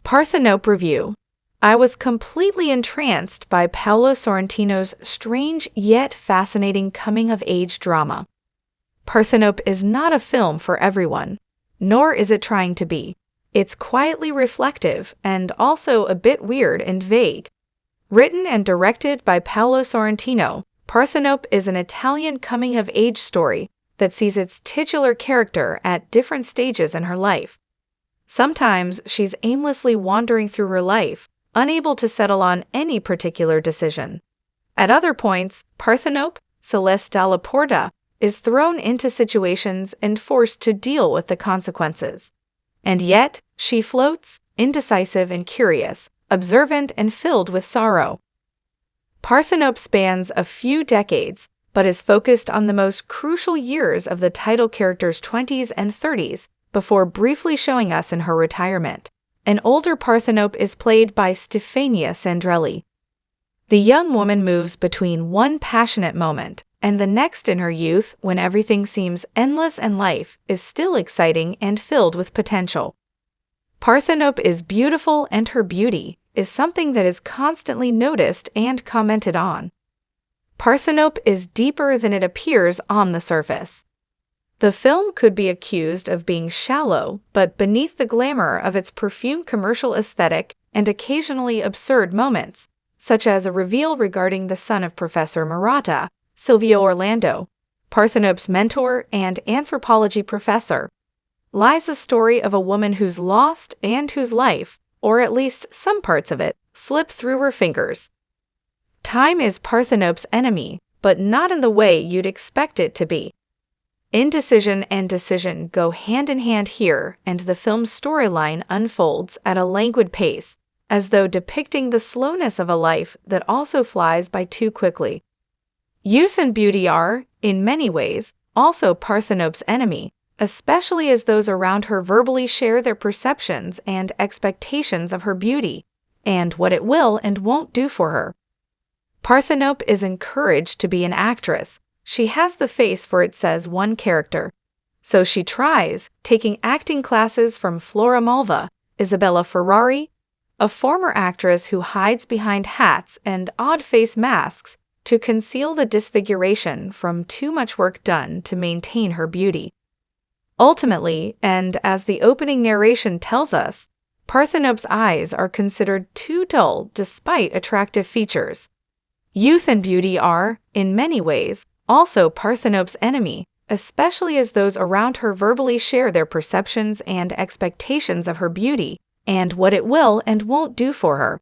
Parthenope Review. I was completely entranced by Paolo Sorrentino's strange yet fascinating coming-of-age drama. Parthenope is not a film for everyone, nor is it trying to be. It's quietly reflective and also a bit weird and vague. Written and directed by Paolo Sorrentino, Parthenope is an Italian coming-of-age story that sees its titular character at different stages in her life. Sometimes she's aimlessly wandering through her life, unable to settle on any particular decision. At other points, Parthenope, Celeste Dalla Porta, is thrown into situations and forced to deal with the consequences. And yet, she floats, indecisive and curious, observant and filled with sorrow. Parthenope spans a few decades, but is focused on the most crucial years of the title character's 20s and 30s, before briefly showing us in her retirement. An older Parthenope is played by Stefania Sandrelli. The young woman moves between one passionate moment and the next in her youth when everything seems endless and life is still exciting and filled with potential. Parthenope is beautiful, and her beauty is something that is constantly noticed and commented on. Parthenope is deeper than it appears on the surface. The film could be accused of being shallow, but beneath the glamour of its perfume commercial aesthetic and occasionally absurd moments, such as a reveal regarding the son of Professor Murata, Silvio Orlando, Parthenope's mentor and anthropology professor, lies a story of a woman who's lost and whose life, or at least some parts of it, slip through her fingers. Time is Parthenope's enemy, but not in the way you'd expect it to be. Indecision and decision go hand in hand here, and the film's storyline unfolds at a languid pace, as though depicting the slowness of a life that also flies by too quickly. Youth and beauty are, in many ways, also Parthenope's enemy, especially as those around her verbally share their perceptions and expectations of her beauty, and what it will and won't do for her. Parthenope is encouraged to be an actress. She has the face for it, says one character. So she tries, taking acting classes from Flora Malva, Isabella Ferrari, a former actress who hides behind hats and odd-face masks to conceal the disfiguration from too much work done to maintain her beauty. Ultimately, and as the opening narration tells us, Parthenope's eyes are considered too dull despite attractive features. Youth and beauty are, in many ways, also Parthenope's enemy, especially as those around her verbally share their perceptions and expectations of her beauty and what it will and won't do for her.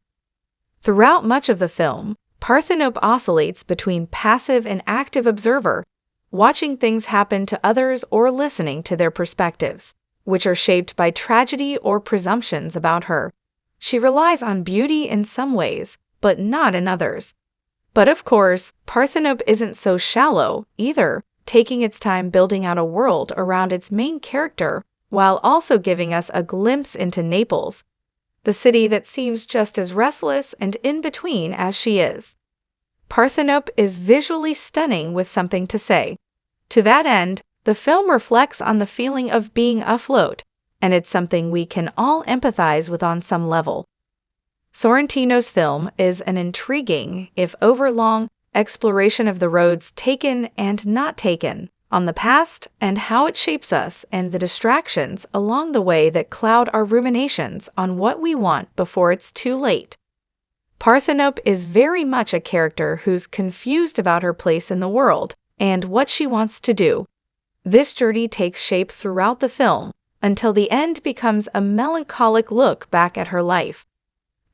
Throughout much of the film, Parthenope oscillates between passive and active observer, watching things happen to others or listening to their perspectives, which are shaped by tragedy or presumptions about her. She relies on beauty in some ways, but not in others. But of course, Parthenope isn't so shallow either, taking its time building out a world around its main character while also giving us a glimpse into Naples, the city that seems just as restless and in between as she is. Parthenope is visually stunning with something to say. To that end, the film reflects on the feeling of being afloat, and it's something we can all empathize with on some level. Sorrentino's film is an intriguing, if overlong, exploration of the roads taken and not taken, on the past and how it shapes us and the distractions along the way that cloud our ruminations on what we want before it's too late. Parthenope is very much a character who's confused about her place in the world and what she wants to do. This journey takes shape throughout the film until the end becomes a melancholic look back at her life.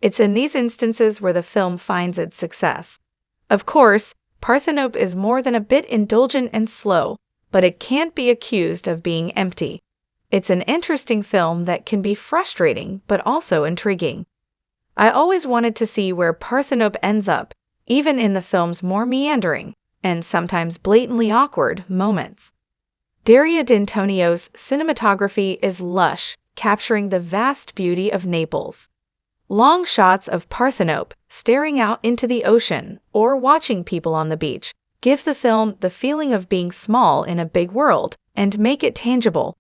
It's in these instances where the film finds its success. Of course, Parthenope is more than a bit indulgent and slow, but it can't be accused of being empty. It's an interesting film that can be frustrating but also intriguing. I always wanted to see where Parthenope ends up, even in the film's more meandering, and sometimes blatantly awkward, moments. Dario D'Antonio's cinematography is lush, capturing the vast beauty of Naples. Long shots of Parthenope staring out into the ocean or watching people on the beach give the film the feeling of being small in a big world and make it tangible.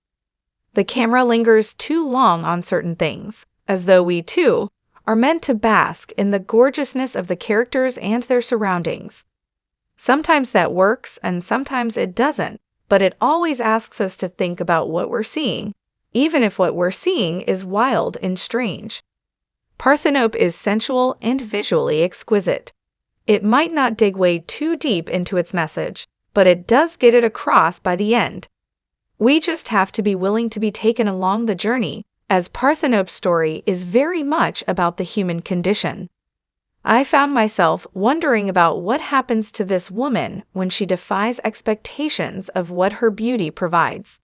The camera lingers too long on certain things, as though we, too, are meant to bask in the gorgeousness of the characters and their surroundings. Sometimes that works, and sometimes it doesn't, but it always asks us to think about what we're seeing, even if what we're seeing is wild and strange. Parthenope is sensual and visually exquisite. It might not dig way too deep into its message, but it does get it across by the end. We just have to be willing to be taken along the journey, as Parthenope's story is very much about the human condition. I found myself wondering about what happens to this woman when she defies expectations of what her beauty provides.